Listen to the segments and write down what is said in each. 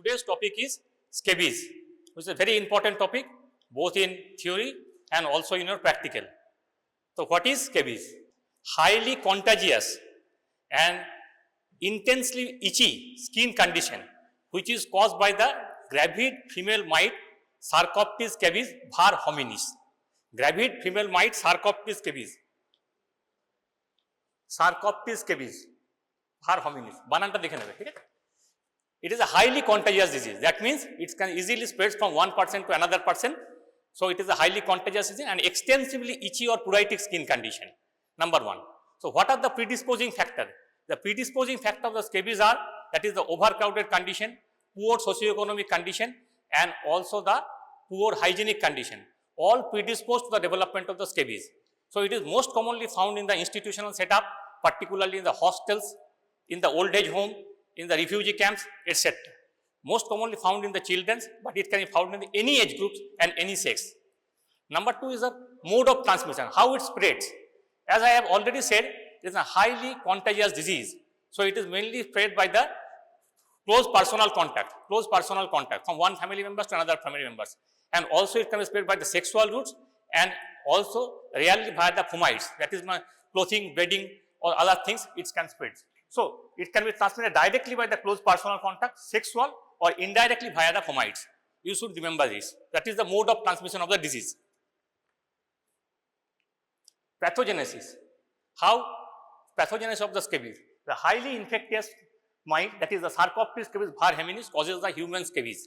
today's topic is scabies, which is a very important topic both in theory and also in your practical. So, what is scabies? Highly contagious and intensely itchy skin condition which is caused by the gravid female mite Sarcoptes scabies var hominis. Gravid female mite Sarcoptes scabies. Sarcoptes scabies var hominis. বানানটা দেখে নেবে, ঠিক আছে? It is a highly contagious disease. That means it can easily spread from one person to another person. So, it is a highly contagious disease and extensively itchy or pruritic skin condition. Number one. So, what are the predisposing factors? The predisposing factors of the scabies are, that is the overcrowded condition, poor socioeconomic condition and also the poor hygienic condition, all predisposed to the development of the scabies. So, it is most commonly found in the institutional setup, particularly in the hostels, in the old age home, in the refugee camps, etc. Most commonly found in the children, but it can be found in any age groups and any sex. Number two is the mode of transmission, how it spreads. As I have already said, it is a highly contagious disease. So, it is mainly spread by the close personal contact from one family members to another family members. And also it can be spread by the sexual routes and also rarely via the fomites, that is my clothing, bedding or other things it can spread. So, it can be transmitted directly by the close personal contact, sexual or indirectly via the fomites. You should remember this. That is the mode of transmission of the disease. Pathogenesis. How pathogenesis of the scabies? The highly infectious mite, that is the Sarcoptes scabies var hominis, causes the human scabies.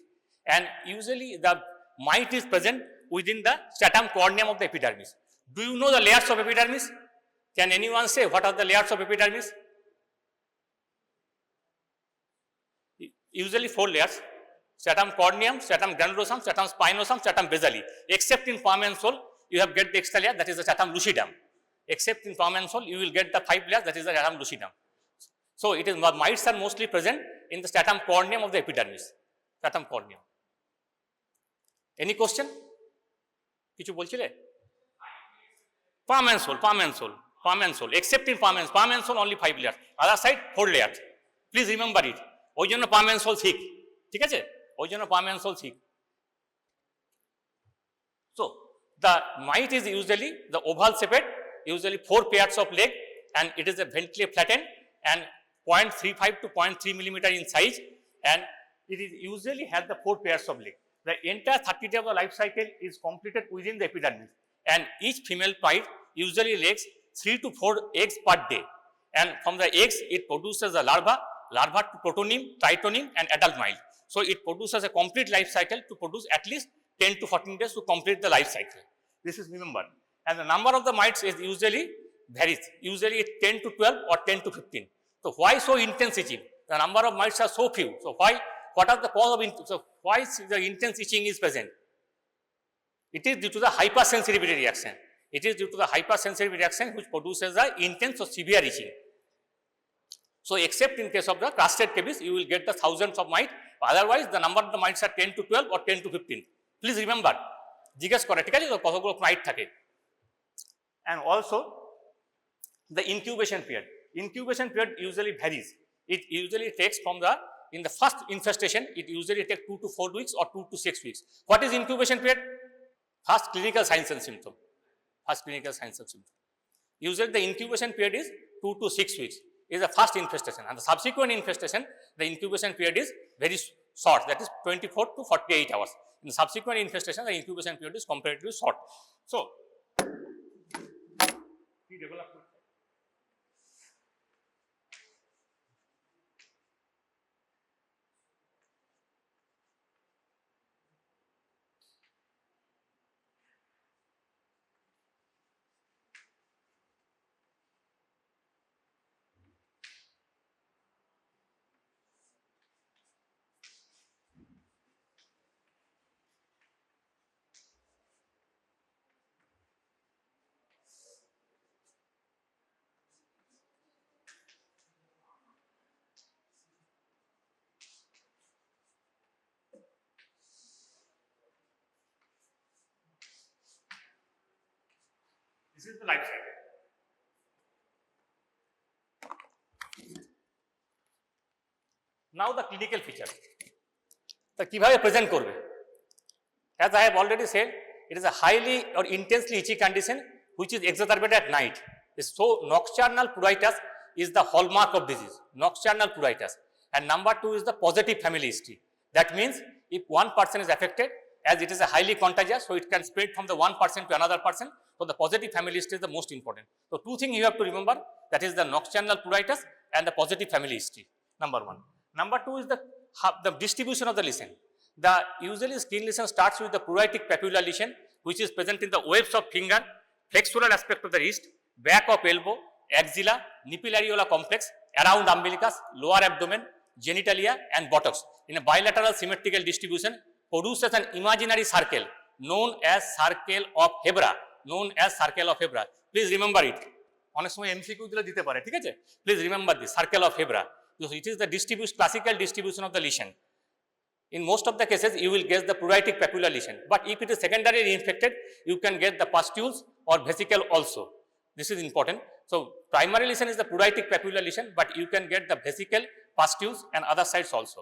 And usually the mite is present within the stratum corneum of the epidermis. Do you know the layers of epidermis? Can anyone say what are the layers of epidermis? Usually 4 layers: stratum corneum, stratum granulosum, stratum spinosum, stratum basale. Except in palm and sole, you have get the extra layer, that is the stratum lucidum. Except in palm and sole, you will get the 5 layers, that is the stratum lucidum. So, it is mites are mostly present in the stratum corneum of the epidermis. Stratum corneum. Any question? Kichu bolchile? Palm and sole. Except in palm and sole, only 5 layers. Other side 4 layers. Please remember it. ওই জন্য palm and sole thick, ঠিক আছে? ওই জন্য palm and sole thick. So, the mite is usually the oval shaped, usually 4 pairs of leg, and it is a ventrally flattened and 0.35 to 0.3 millimeter in size, and it is usually has the 4 pairs of leg. The entire 30 days of the life cycle is completed within the epidermis, and each female mite usually lays 3 to 4 eggs per day, and from the eggs it produces the larva to protonym, tritonym and adult mite. So, it produces a complete life cycle to produce at least 10 to 14 days to complete the life cycle. This is remembered. And the number of the mites is usually varies, usually 10 to 12 or 10 to 15. So, why so intense itching? The number of mites are so few. So, what are the cause of so why the intense itching is present? It is due to the hypersensitivity reaction. It is due to the hypersensitivity reaction which produces the intense or severe itching. So, except in case of the crusted scabies, you will get the thousands of mites. Otherwise, the number of the mites are 10 to 12 or 10 to 15. Please remember, জিজ্ঞেস করে, ঠিক আছে, কতগুলো মাইট থাকে। And also, the incubation period. Incubation period usually varies. It usually takes from the, in the first infestation, it usually takes 2 to 4 weeks or 2 to 6 weeks. What is incubation period? First clinical signs and symptom. Usually, the incubation period is 2 to 6 weeks. Is the first infestation, and the subsequent infestation, the incubation period is very short, that is 24 to 48 hours. In the subsequent infestation, the incubation period is comparatively short. So, development. This is the life cycle. Now the clinical features. তা কিভাবে present করবে? As I have already said, it is a highly or intensely itchy condition which is exacerbated at night. So nocturnal pruritus is the hallmark of disease, nocturnal pruritus. And number 2 is the positive family history. That means if one person is affected, as it is a highly contagious, so it can spread from the one person to another person. So the positive family history is the most important. So two things you have to remember, that is the nocturnal pruritus and the positive family history, number 1. Number 2 is the distribution of the lesion. The usually skin lesion starts with the pruritic papular lesion, which is present in the webs of finger, flexural aspect of the wrist, back of elbow, axilla, nipillareolar complex, around umbilicus, lower abdomen, genitalia and buttocks. In a bilateral symmetrical distribution, produces an imaginary circle known as circle of Hebra, Please remember it. অনেক সময় MCQ দিলে দিতে পারে, ঠিক আছে? Please remember this circle of Hebra. It is the classical distribution of the lesion. In most of the cases, you will get the pruritic papular lesion. But if it is secondarily infected, you can get the pustules or vesicle also. This is important. So primary lesion is the pruritic papular lesion, but you can get the vesicle, pustules and other sites also.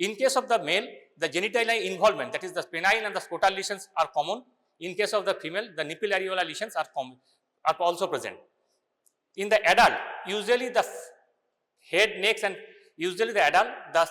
In case of the male, the genitalia involvement, that is the penile and the scrotal lesions are common. In case of the female, the nipillareolar lesions are also present. In the adult, usually the head, necks and usually the adult, the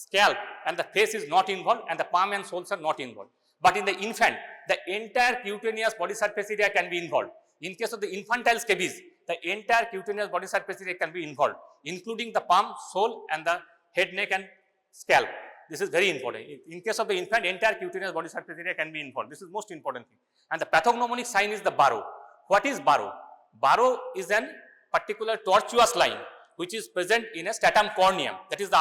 scalp and the face is not involved and the palm and soles are not involved. But in the infant, the entire cutaneous body surface area can be involved. In case of the infantile scabies, the entire cutaneous body surface area can be involved, including the palm, sole and the head, neck and scalp. This is very important. In case of the infant, entire cutaneous body surface area can be involved. This is most important thing. And the pathognomonic sign is the burrow. What is burrow? Burrow is an particular tortuous line which is present in a stratum corneum, that is the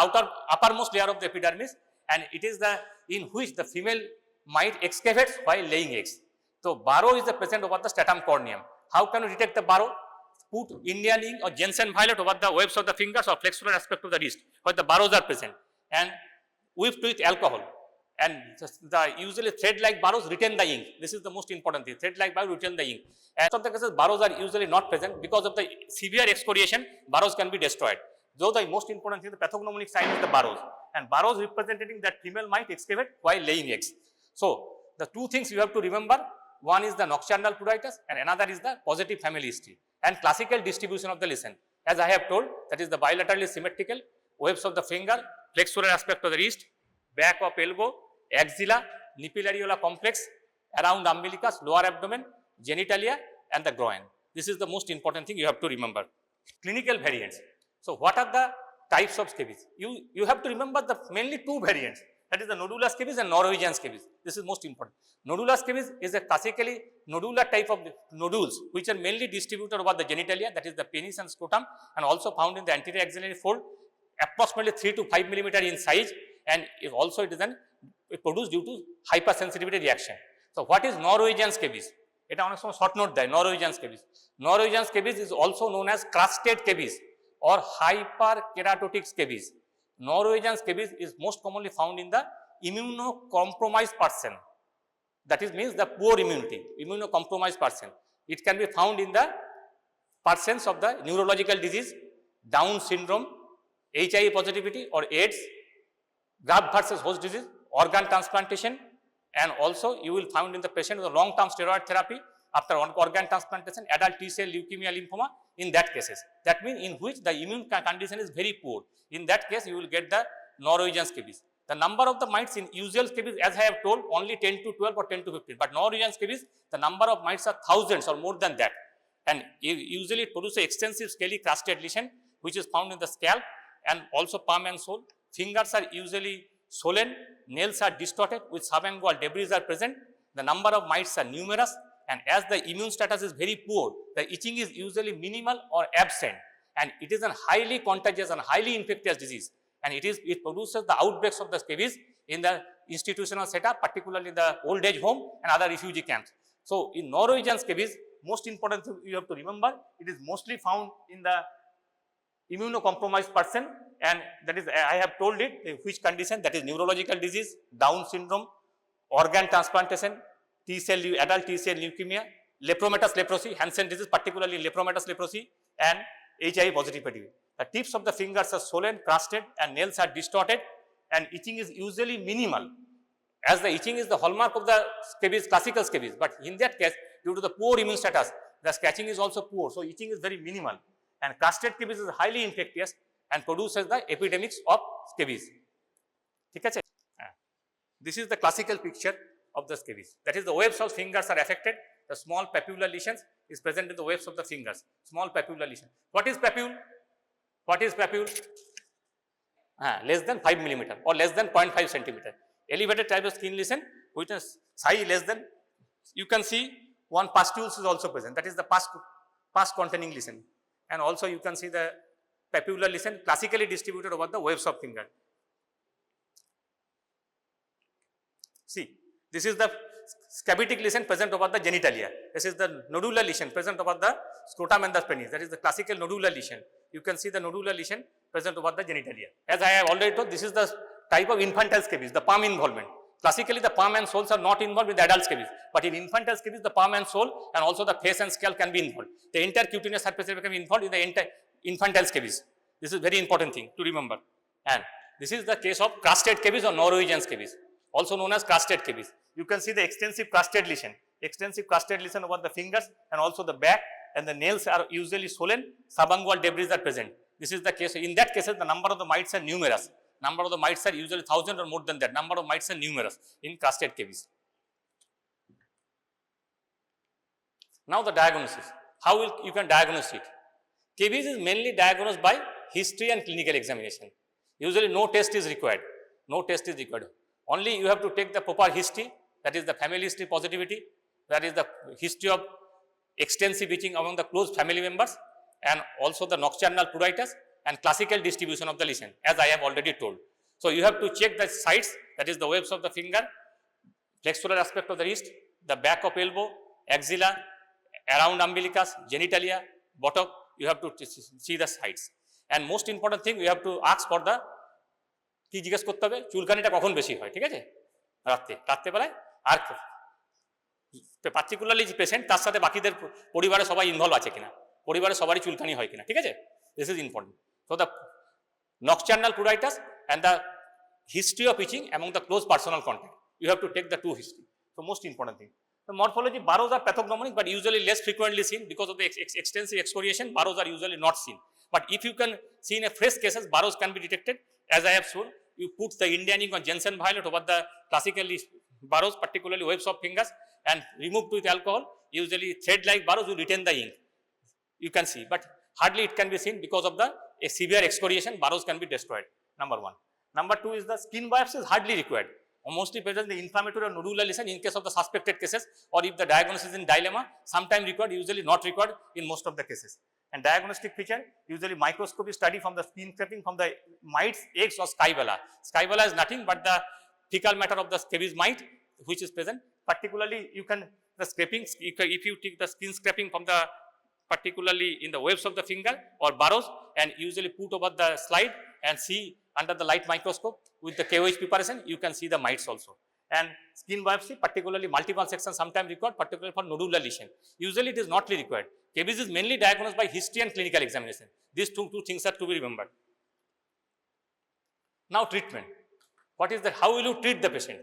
uppermost layer of the epidermis, and it is the in which the female mite excavates while laying eggs. So burrow is the present over the stratum corneum. How can you detect the burrow? Put Indian ink or Jensen violet over the webs of the fingers or flexural aspect of the wrist where the burrows are present, and whipped with alcohol. And the usually thread-like burrows retain the ink. This is the most important thing. Thread-like burrows retain the ink. And some of the cases, burrows are usually not present because of the severe excoriation. Burrows can be destroyed. Though the most important thing, the pathognomonic sign is the burrows, and burrows representing that female might excavate while laying eggs. So the two things you have to remember: one is the nocturnal pruritus, and another is the positive family history and classical distribution of the lesion. As I have told, that is the bilaterally symmetrical webs of the finger, flexural aspect of the wrist, back of elbow, axilla, nipillareolar complex, around umbilicus, lower abdomen, genitalia and the groin. This is the most important thing you have to remember. Clinical variants. So what are the types of scabies? You have to remember the mainly two variants, that is the nodular scabies and Norwegian scabies. This is most important. Nodular scabies is a classically nodular type of nodules which are mainly distributed over the genitalia, that is the penis and scrotum, and also found in the anterior axillary fold, approximately 3 to 5 millimeter in size, and also it is produced due to hypersensitivity reaction. So what is Norwegian scabies? এটা অনেক সময় short note দেয়, Norwegian scabies. Norwegian scabies is also known as crusted scabies or hyperkeratotic scabies. Norwegian scabies is most commonly found in the immunocompromised person. That is means the poor immunity, immunocompromised person. It can be found in the persons of the neurological disease, Down syndrome, HIV positivity or AIDS, graft versus host disease, organ transplantation, and also you will find in the patient with a long-term steroid therapy after organ transplantation, adult T-cell leukemia lymphoma in that cases. That means in which the immune condition is very poor. In that case, you will get the Norwegian scabies. The number of the mites in usual scabies, as I have told, only 10 to 12 or 10 to 15. But Norwegian scabies, the number of mites are thousands or more than that. And usually it produces extensive scaly crusted lesion, which is found in the scalp and also palm and sole. Fingers are usually swollen, nails are distorted with sublingual debris are present. The number of mites are numerous, and as the immune status is very poor, the itching is usually minimal or absent, and it is a highly contagious and highly infectious disease, and it produces the outbreaks of the scabies in the institutional setup, particularly in the old age home and other refugee camps. So in Norwegian scabies, most important thing you have to remember, it is mostly found in the immunocompromised person, and that is, I have told it, which condition, that is neurological disease, Down syndrome, organ transplantation, adult T-cell leukemia, lepromatous leprosy, Hansen disease, particularly lepromatous leprosy, and HIV positivity. The tips of the fingers are swollen, crusted, and nails are distorted, and itching is usually minimal, as the itching is the hallmark of the scabies, classical scabies. But in that case, due to the poor immune status, the scratching is also poor, so itching is very minimal. And crusted scabies is highly infectious and produces the epidemics of scabies. This is the classical picture of the scabies. That is, the webs of fingers are affected. The small papular lesions is present in the webs of the fingers. Small papular lesion. What is papule? What is papule? Less than 5 millimeter or less than 0.5 centimeter. Elevated type of skin lesion with a size less than, you can see one pustules is also present. That is the pus containing lesion. And also you can see the papular lesion classically distributed over the webs of finger. See, this is the scabitic lesion present over the genitalia. This is the nodular lesion present over the scrotum and the penis. That is the classical nodular lesion. You can see the nodular lesion present over the genitalia. As I have already told, this is the type of infantile scabies, the palm involvement. Classically, the palm and soles are not involved with the adult scabies, but in infantile scabies, the palm and sole and also the face and scalp can be involved. The entire cutaneous surface area can be involved in the entire infantile scabies. This is very important thing to remember. And this is the case of crusted scabies or Norwegian scabies, also known as crusted scabies. You can see the extensive crusted lesion over the fingers and also the back, and the nails are usually swollen, subungual debris are present. This is the case. In that case, the number of the mites are numerous. Number of the mites are usually 1,000 or more than that. Number of mites are numerous in crusted scabies. Now the diagnosis. How will you can diagnose it? Scabies is mainly diagnosed by history and clinical examination. Usually no test is required. No test is required. Only you have to take the proper history, that is the family history positivity, that is the history of extensive itching among the close family members, and also the nocturnal pruritus and classical distribution of the lesion, as I have already told. So you have to check the sites, that is the webs of the finger, flexural aspect of the wrist, the back of elbow, axilla, around umbilicus, genitalia, buttock. You have to see the sites. And most important thing, you have to ask for the কি জিজ্ঞেস করতে হবে, চুলকানিটা কখন বেশি হয়, ঠিক আছে? রাত্রেবেলায়। আর পার্টিকুলারলি যে পেশেন্ট তার সাথে বাকিদের পরিবারে সবাই ইনভলভ আছে কিনা, পরিবারে সবারই চুলকানি হয় কিনা, ঠিক আছে? This is important. So the nocturnal pruritus and the history of itching among the close personal contact. You have to take the two history. So most important thing. The morphology, burrows are pathognomonic but usually less frequently seen because of the extensive excoriation. Burrows are usually not seen. But if you can see in a fresh cases, burrows can be detected. As I have shown, you put the Indian ink or Jensen violet over the classically burrows, particularly webs of fingers, and remove with alcohol. Usually thread-like burrows will retain the ink. You can see, but hardly it can be seen because of the severe excoriation. Burrows can be destroyed. Number one. Number two is the skin biopsy is hardly required. Or mostly present the inflammatory or nodular lesion in case of the suspected cases, or if the diagnosis is in dilemma, sometimes required, usually not required in most of the cases. And diagnostic feature, usually microscopy study from the skin scraping from the mites, eggs or scabella. Scabella is nothing but the fecal matter of the scabies mite, which is present. Particularly, you can, the scraping, if you take the skin scraping from the, particularly in the webs of the finger or burrows, and usually put over the slide and see under the light microscope with the KOH preparation, you can see the mites also. And skin biopsy, particularly multiple section, sometimes required, particularly for nodular lesion. Usually it is not required. Scabies is mainly diagnosed by history and clinical examination. These two things are to be remembered. Now treatment. What is that? How will you treat the patient?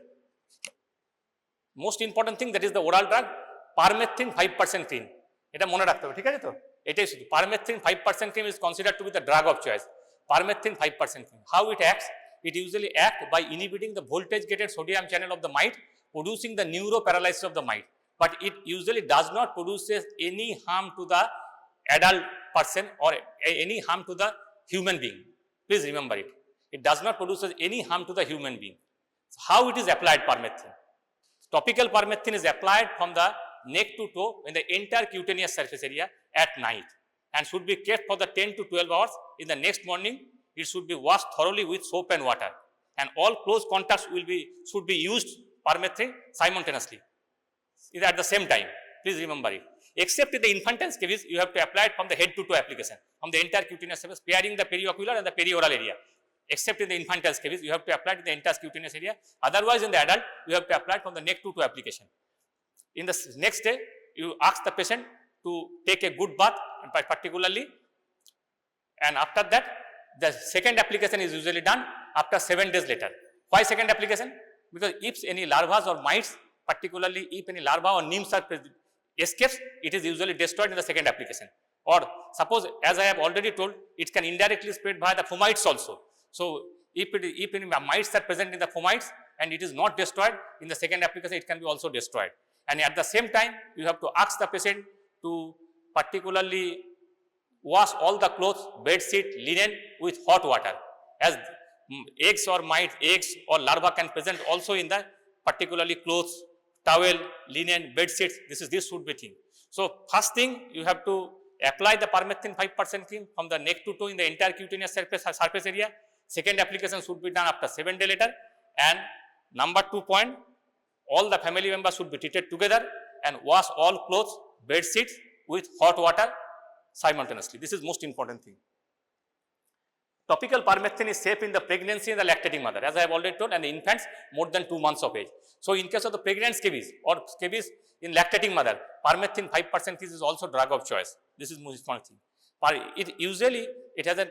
Most important thing, that is the oral drug, permethrin 5% cream. এটা মনে রাখতে হবে, ঠিক আছে তো? এটাই শুধু permethrin 5% cream is considered to be the drug of choice. Permethrin 5% cream. How it acts? It usually acts by inhibiting the voltage gated sodium channel of the mite, producing the neuroparalysis of the mite. But it usually does not produce any harm to the adult person or any harm to the human being. Please remember it. It does not produce any harm to the human being. So how it is applied, permethrin? Topical permethrin is applied from the neck to toe in the entire cutaneous surface area at night, and should be kept for the 10 to 12 hours. In the next morning, it should be washed thoroughly with soap and water, and all close contacts should be used permethrin simultaneously at the same time. Please remember it. Except in the infantile scabies, you have to apply it from the head to toe application, from the entire cutaneous surface, sparing the periocular and the perioral area. Except in the infantile scabies, you have to apply it in the entire cutaneous area. Otherwise, in the adult, you have to apply it from the neck to toe application. In the next day, you ask the patient to take a good bath, particularly, and after that, the second application is usually done after 7 days later. Why second application? Because if any larvae or mites, particularly if any larva or nymphs are escapes, it is usually destroyed in the second application. Or suppose, as I have already told, it can indirectly spread by the fomites also. So, if any mites are present in the fomites and it is not destroyed, in the second application it can be also destroyed. And at the same time, you have to ask the patient to particularly wash all the clothes, bed sheet, linen with hot water, as eggs or mites, eggs or larva can present also in the particularly clothes, towel, linen, bed sheets. This should be thing. So, first thing you have to apply the permethrin 5% cream from the neck to toe in the entire cutaneous surface area. Second application should be done after 7 days later. And number 2 point, all the family members should be treated together and wash all clothes, bed sheets with hot water simultaneously. This is most important thing. Topical permethrin is safe in the pregnancy and the lactating mother, as I have already told, and the infants more than 2 months of age. So, in case of the pregnant scabies or scabies in lactating mother, permethrin 5% is also drug of choice. This is most important thing. Usually, it has a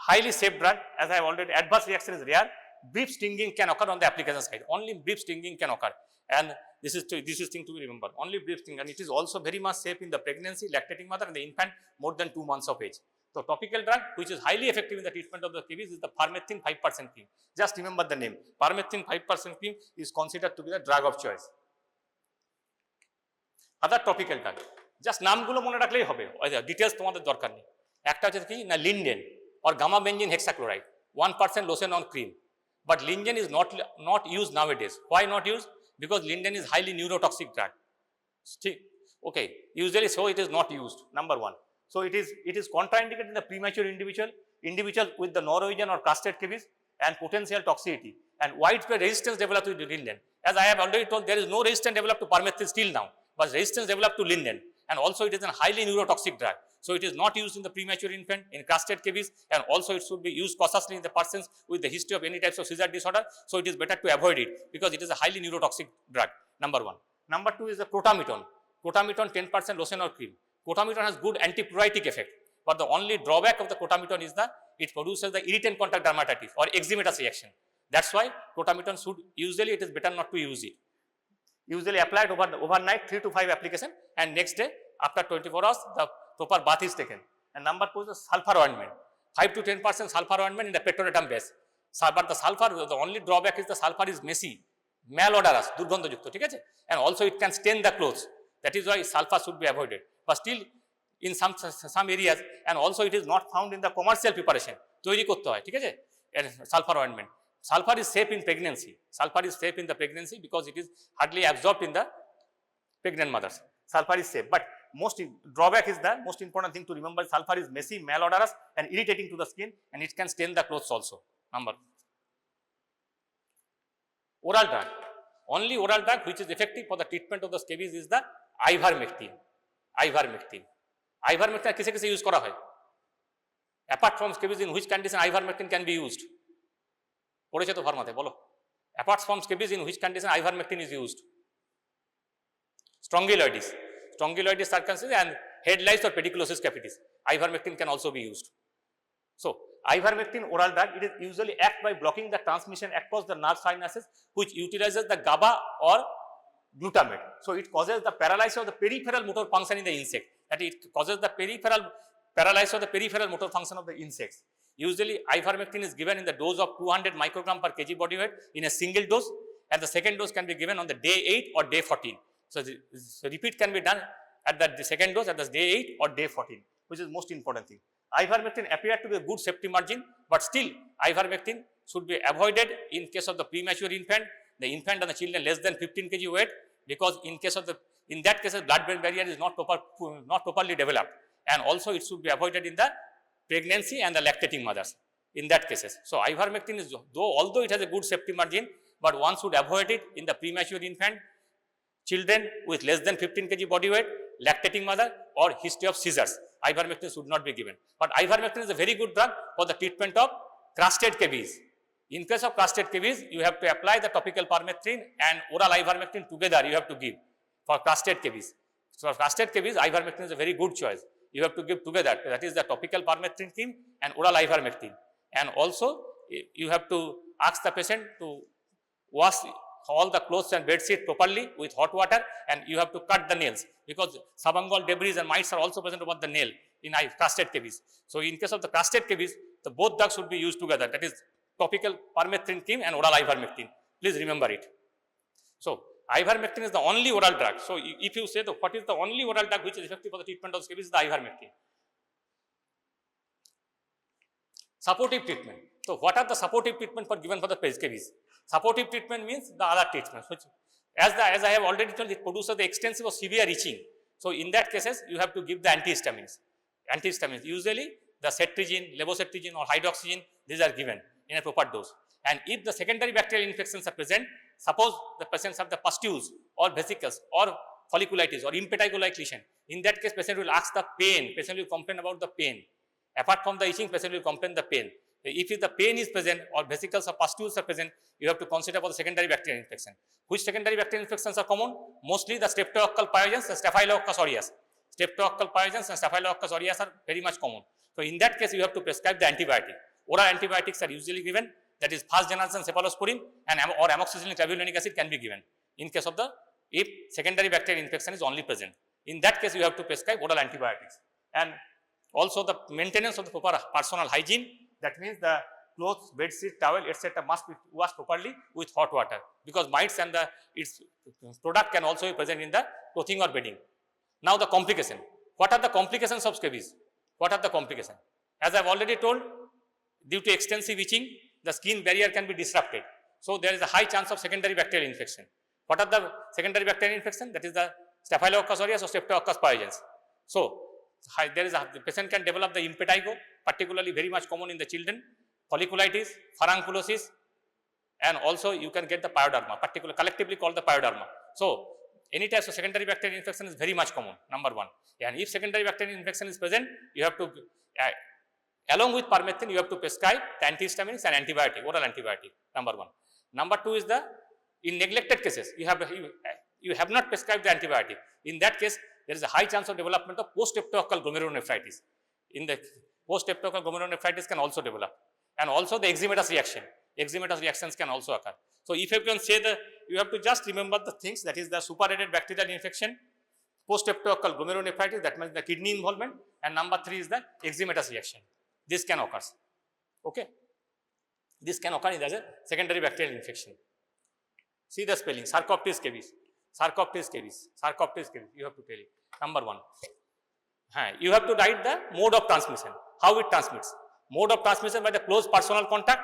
highly safe drug, as I have already. Adverse reaction is rare. Brief stinging can occur on the application side. Only brief stinging can occur, and this is thing to be remembered. Only brief stinging, and it is also very much safe in the pregnancy, lactating mother, and the infant more than 2 months of age. So, topical drug which is highly effective in the treatment of the scabies is the permethrin 5% cream. Just remember the name. Permethrin 5% cream is considered to be the drug of choice. Other topical drug. Just নামগুলো মনে রাখলেই হবে, details তোমাদের দরকার নেই। একটা হচ্ছে কি না Linden or gamma benzene hexachloride, 1% lotion on cream. But linden is not used nowadays. Why not used? Because linden is highly neurotoxic drug. Okay, usually so it is not used. Number 1. So, it is contraindicated in the premature individual with the Norwegian or Crusted scabies and potential toxicity and widespread resistance developed to linden. As I have already told, there is no resistance developed to permethrin still now, but resistance developed to linden, and also it is a highly neurotoxic drug. So, it is not used in the premature infant, in Crusted scabies, and also it should be used cautiously in the persons with the history of any types of seizure disorder. So, it is better to avoid it because it is a highly neurotoxic drug. Number 1. Number 2 is the protamidone. Protamidone 10% lotion or cream. Protamidone has good antipruritic effect, but the only drawback of the protamidone is that it produces the irritant contact dermatitis or eczematous reaction. That's why protamidone should, usually it is better not to use it. Usually applied overnight, 3 to 5 application, and next day after 24 hours the proper bath is taken. And number 2 is the sulfur ointment, 5 to 10% sulfur ointment in the petroleum base. But the sulfur, the only drawback is the sulfur is messy, malodorous, durgandhojukto, ঠিক আছে? And also it can stain the clothes. That is why sulfur should be avoided. But still in some areas, and also it is not found in the commercial preparation. তৈরি করতে হয়, ঠিক আছে? Sulfur ointment. Sulfur is safe in pregnancy. Sulfur is safe in the pregnancy because it is hardly absorbed in the pregnant mothers. Sulfur is safe, but most drawback is the most important thing to remember. Sulfur is messy, malodorous, and irritating to the skin, and it can stain the clothes also. Number. Oral drug. Only oral drug which is effective for the treatment of the scabies is the ivermectin. Ivermectin. Ivermectin किसे किसे use करा है? Apart from scabies, in which condition ivermectin can be used? পড়েছে তো ফার্মাতে বলো। Apart from scabies, in which condition ivermectin is used? Strongyloides, circumcision, and head lice or pediculosis capitis. Ivermectin can also be used. So, ivermectin oral drug, it is usually act by blocking the transmission across the nerve sinuses, which utilizes the GABA or glutamate. So, it causes the paralysis of the peripheral motor function in the insect. That it causes the paralysis of the peripheral motor function of the insects. Usually, ivermectin is given in the dose of 200 microgram per kg body weight in a single dose, and the second dose can be given on the day 8 or day 14. So, repeat can be done at the second dose at the day 8 or day 14, which is most important thing. Ivermectin appears to be a good safety margin, but still ivermectin should be avoided in case of the premature infant, the infant and the children less than 15 kg weight, because in that case the blood-brain barrier is not properly developed, and also it should be avoided in the pregnancy and the lactating mothers in that cases. So, ivermectin is, although it has a good safety margin, but one should avoid it in the premature infant, children with less than 15 kg body weight, lactating mother, or history of seizures. Ivermectin should not be given. But ivermectin is a very good drug for the treatment of crusted scabies. In case of crusted scabies, you have to apply the topical permethrin and oral ivermectin together you have to give for crusted scabies. So, for crusted scabies, ivermectin is a very good choice. You have to give together, that is the topical permethrin cream and oral ivermectin. And also, you have to ask the patient to wash all the clothes and bed sheet properly with hot water, and you have to cut the nails, because subungual debris and mites are also present over the nail in crusted scabies. So, in case of the crusted scabies, the both drugs should be used together, that is topical permethrin cream and oral ivermectin. Please remember it. So, ivermectin is the only oral drug. So, if you say what is the only oral drug which is effective for the treatment of scabies, is the ivermectin. Supportive treatment. So, what are the supportive treatment given for the scabies? Supportive treatment means the other treatments, which as I have already told, it produces the extensive or severe itching. So, in that cases, you have to give the antihistamines. Antihistamines, usually the cetirizine, levocetirizine or hydroxyzine, these are given in a proper dose. And if the secondary bacterial infections are present, suppose the patients have the pustules or vesicles or folliculitis or impetigo-like lesion, in that case, patient will ask the pain, patient will complain about the pain. Apart from the itching, patient will complain the pain. If the pain is present or vesicles or pustules are present, you have to consider for the secondary bacterial infection. Which secondary bacterial infections are common? Mostly the streptococcal pyogenes and staphylococcus aureus. Streptococcal pyogenes and staphylococcus aureus are very much common. So, in that case, you have to prescribe the antibiotic. Oral antibiotics are usually given, that is first generation cephalosporin and or amoxicillin clavulanic acid can be given in case of if secondary bacterial infection is only present. In that case, you have to prescribe oral antibiotics. And also the maintenance of the proper personal hygiene, that means the clothes, bed sheet, towel, etc. must be washed properly with hot water, because mites and its product can also be present in the clothing or bedding. Now, the complication. What are the complications of scabies? What are the complications? As I have already told, due to extensive itching, the skin barrier can be disrupted. So, there is a high chance of secondary bacterial infection. What are the secondary bacterial infection? That is the staphylococcus aureus or streptococcus pyogenes. So, the patient can develop the impetigo, particularly very much common in the children, folliculitis, furunculosis, and also you can get the pyoderma, particularly collectively called the pyoderma. So, any types of secondary bacterial infection is very much common, number one. And if secondary bacterial infection is present, you have to, along with permethrin, you have to prescribe the antihistamines and antibiotic, oral antibiotic, number one. Number two is in neglected cases, you have not prescribed the antibiotic. In that case, there is a high chance of development of post-streptococcal glomerulonephritis. In the post-streptococcal glomerulonephritis can also develop, and also the eczematous reaction. Eczematous reactions can also occur. So, if you can say you have to just remember the things, that is the superadded bacterial infection, post-streptococcal glomerulonephritis, that means the kidney involvement, and number three is the eczematous reaction. This can occur. Okay, this can occur as a secondary bacterial infection. See the spelling: Sarcoptes scabies, Sarcoptes scabies, Sarcoptes scabies. You have to tell it. Number one. You have to write the mode of transmission, how it transmits. Mode of transmission by the close personal contact,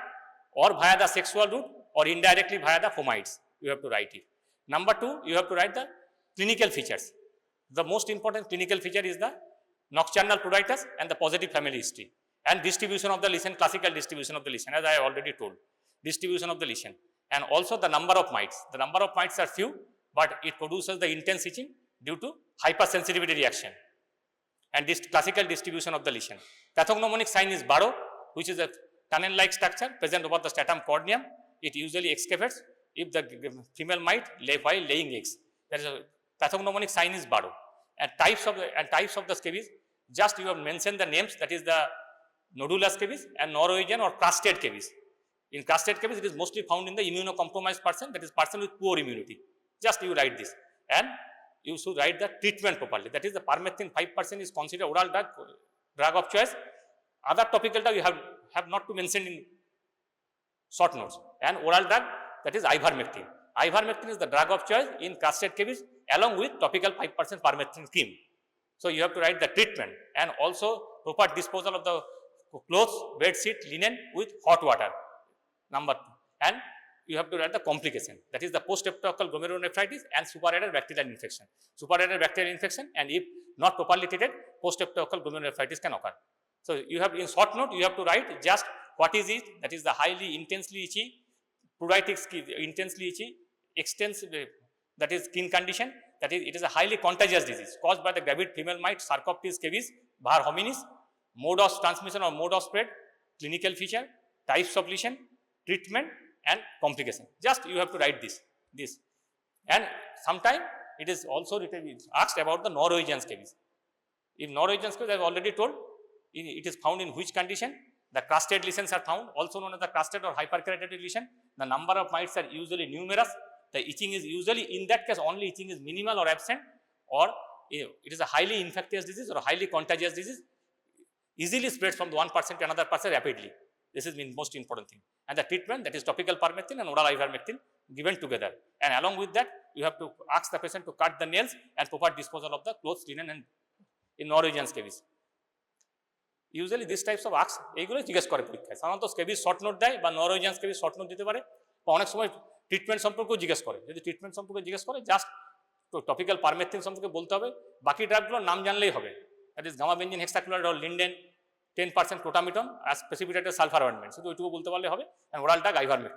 or via the sexual route, or indirectly via the fomites. You have to write it. Number two, you have to write the clinical features. The most important clinical feature is the nocturnal pruritus and the positive family history, and distribution of the lesion, classical distribution of the lesion, as I have already told. Distribution of the lesion, and also the number of mites. The number of mites are few, but it produces the intense itching due to hypersensitivity reaction, and this classical distribution of the lesion. Pathognomonic sign is burrow, which is a tunnel-like structure present over the stratum corneum. It usually excavates if the female mite while laying eggs. There is a pathognomonic sign is burrow. And types of the scabies, just you have mentioned the names, that is the nodular scabies and Norwegian or crusted scabies. In crusted scabies, it is mostly found in the immunocompromised person, that is person with poor immunity. Just you write this, and you should write the treatment properly. That is the permethrin 5% is considered oral drug of choice. Other topical drug you have not to mention in short notes. And oral drug, that is ivermectin. Ivermectin is the drug of choice in crusted scabies along with topical 5% permethrin cream. So, you have to write the treatment and also proper disposal of the clothes, bed sheet, linen with hot water. Number two. And you have to write the complication, that is the post-streptococcal glomerulonephritis and superadded bacterial infection. Superadded bacterial infection, and if not properly treated, post-streptococcal glomerulonephritis can occur. So, you have in short note, you have to write just what is it, that is the highly intensely itchy, pruritic skin, intensely itchy, extensive, that is skin condition, that is it is a highly contagious disease caused by the gravid female mite, Sarcoptes scabies, var hominis, mode of transmission or mode of spread, clinical feature, types of lesion, treatment and complication. Just you have to write this. And sometime it is also asked about the Norwegian scabies. In Norwegian scabies, I have already told, it is found in which condition? The crusted lesions are found, also known as the crusted or hyperkeratotic lesion. The number of mites are usually numerous. The itching is usually, in that case, only itching is minimal or absent, or it is a highly infectious disease or a highly contagious disease, easily spreads from one person to another person rapidly. This is the most important thing. And the treatment, that is topical permethrin and oral ivermectin given together. And along with that, you have to ask the patient to cut the nails and proper disposal of the clothes, linen, and in Norwegian scabies. Usually these types of acts এইগুলো জিজ্ঞেস করে পরীক্ষায়, সাধারণত scabies short note দেয় বা Norwegian scabies short note দিতে পারে, বা অনেক সময় ট্রিটমেন্ট সম্পর্কেও জিজ্ঞেস করে। যদি ট্রিটমেন্ট সম্পর্কে জিজ্ঞেস করে, জাস্ট টপিক্যাল পারমেথ্রিন সম্পর্কে বলতে হবে, বাকি ড্রাগগুলোর নাম জানলেই হবে। That is gamma benzene hexachloride or lindane, 10% crotamiton as precipitated sulfur ointment, শুধু ওইটুকু বলতে পারলে হবে। and oral drug ivermectin।